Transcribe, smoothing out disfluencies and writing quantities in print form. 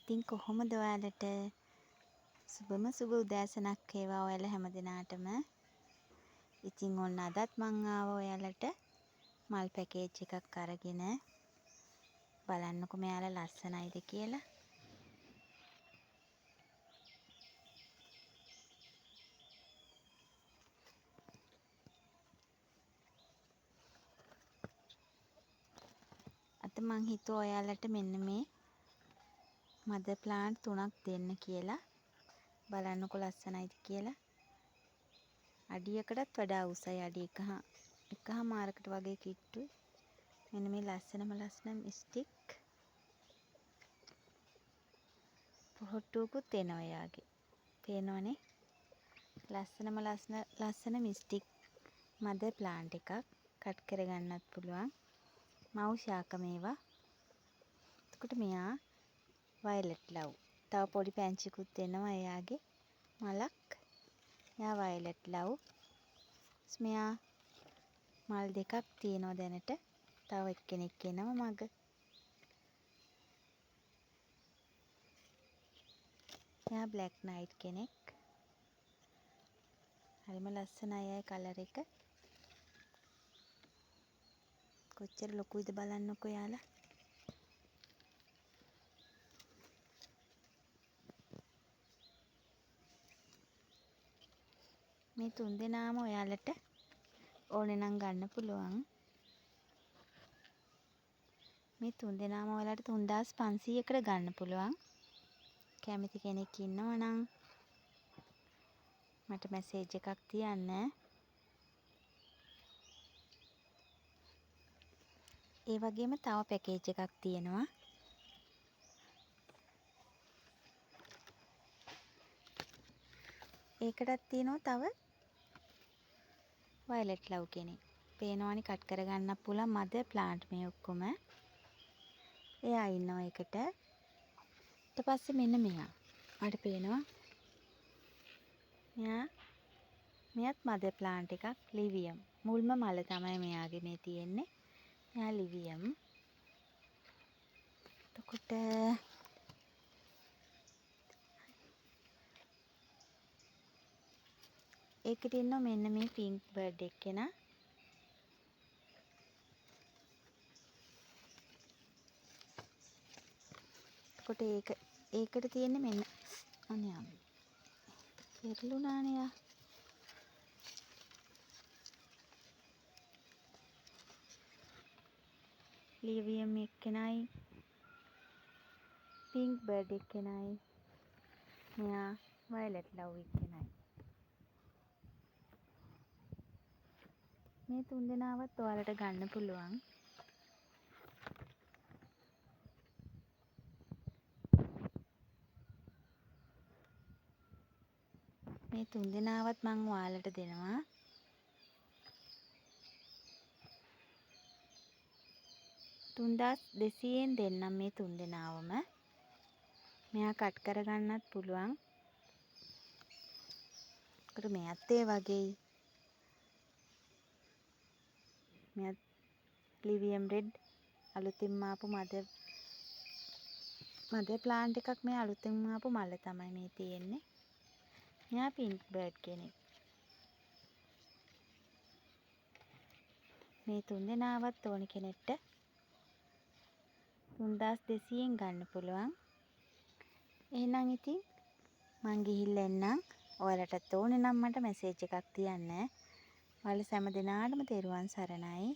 ඉතින් කොහොමද ඔයාලට සුබම සුබ උදෑසනක් වේවා ඔයාලා හැමදෙනාටම. ඉතින් ඔන්න අදත් මං ආවා ඔයාලට මල් පැකේජ් එකක් අරගෙන. බලන්නකො මෙයාලා ලස්සනයිද කියලා. අද මං හිතුවා ඔයාලට මෙන්න මේ මදර් ප්ලාන්ට් 3ක් දෙන්න කියලා. බලන්නකො ලස්සනයිද කියලා. අඩියකටත් වඩා උසයි. අඩි එකහමාරකට වගේ කිට්ටුයි. මෙන්න මේ ලස්සන ස්ටික් පොහොට්ටුවකුත් එනවා එයාගේ. පේනවනේ ලස්සන මිස්ටික් මදර් ප්ලාන්ට් එකක්. කට් කරගන්නත් පුළුවන්. මව් ශාක මේවා. එතකොට මෙයා වයලට් ලව්. තව පොඩි පැංචිකුත් එනවා එයාගේ මලක්. එයා වයලට් ලව්. මෙයා මල් දෙකක් තියෙනවා දැනට. තව එක්කෙනෙක් එනවා මග. එයා බ්ලැක් නයිට් කෙනෙක්. හරිම ලස්සනයි අය කලර් එක. කොච්චර ලොකුයිද බලන්නකො යාලා. මේ 3 දෙනාම ඔයාලට ඕනේ නම් ගන්න පුළුවන්. මේ 3 දෙනාම ඔයාලට 3500කට ගන්න පුළුවන්. කැමති කෙනෙක් ඉන්නවා නම් මට මැසේජ් එකක් තියන්න. ඒ වගේම තව පැකේජ් එකක් තියෙනවා. ඒකටත් තියෙනවා තව වයලට් ලව් කෙනෙක්. පේනවනේ කට් කරගන්නත් පුළුවන් මදර් ප්ලාන්ට් මේ ඔක්කොම. එයා ඉන්නවා එකට. ඊට පස්සේ මෙන්න මෙයා. මට පේනවා මෙයාත් මදර් ප්ලාන්ට් එකක් ලිවියම්. මුල්ම මල තමයි මෙයාගේ මේ තියෙන්නේ. මෙයා ලිවියම්. එතකොට ඒකට ඉන්නවා මෙන්න මේ පින්ක් බර්ඩ් එක්කෙනා. එතකොට ඒකට තියෙන්නේ මෙන්න අනේ පෙරළුණානේ යා. ලිවියම් එක්කෙනයි පින්ක් බර්ඩ් එක්කෙනයි මෙයා වයලට් ලව් එක්කෙනයි. මේ 3 දෙනාවත් ඔයාලට ගන්න පුළුවන්. මේ 3 දෙනාවත් මං ඔයාලට දෙනවා. $3200ෙන් දෙන්නම් මේ 3 දෙනාවම. මෙයා කට් කරගන්නත් පුළුවන්. ඒකට මෙයත් ඒ වගේ. මෙයත් ලිවියම් රෙඩ් අලුතින්ම ආපු මදර් ප්ලාන්ට් එකක්. මේ අලුතින්ම ආපු මල තමයි මේ තියෙන්නේ. මෙයා පින්ක් බර්ඩ් කෙනෙක්. මේ 3 දෙනාවත් ඕනි කෙනෙක්ට 3200ෙන් ගන්න පුළුවන්. එහෙනම් ඉතින් මං ගිහිල්ලා එන්නම්. ඔයාලටත් ඕනේ නම් මට මැසේජ් එකක් තියන්න. ඔයාලා හැම දිනාටම තෙරුවන් සරණයි.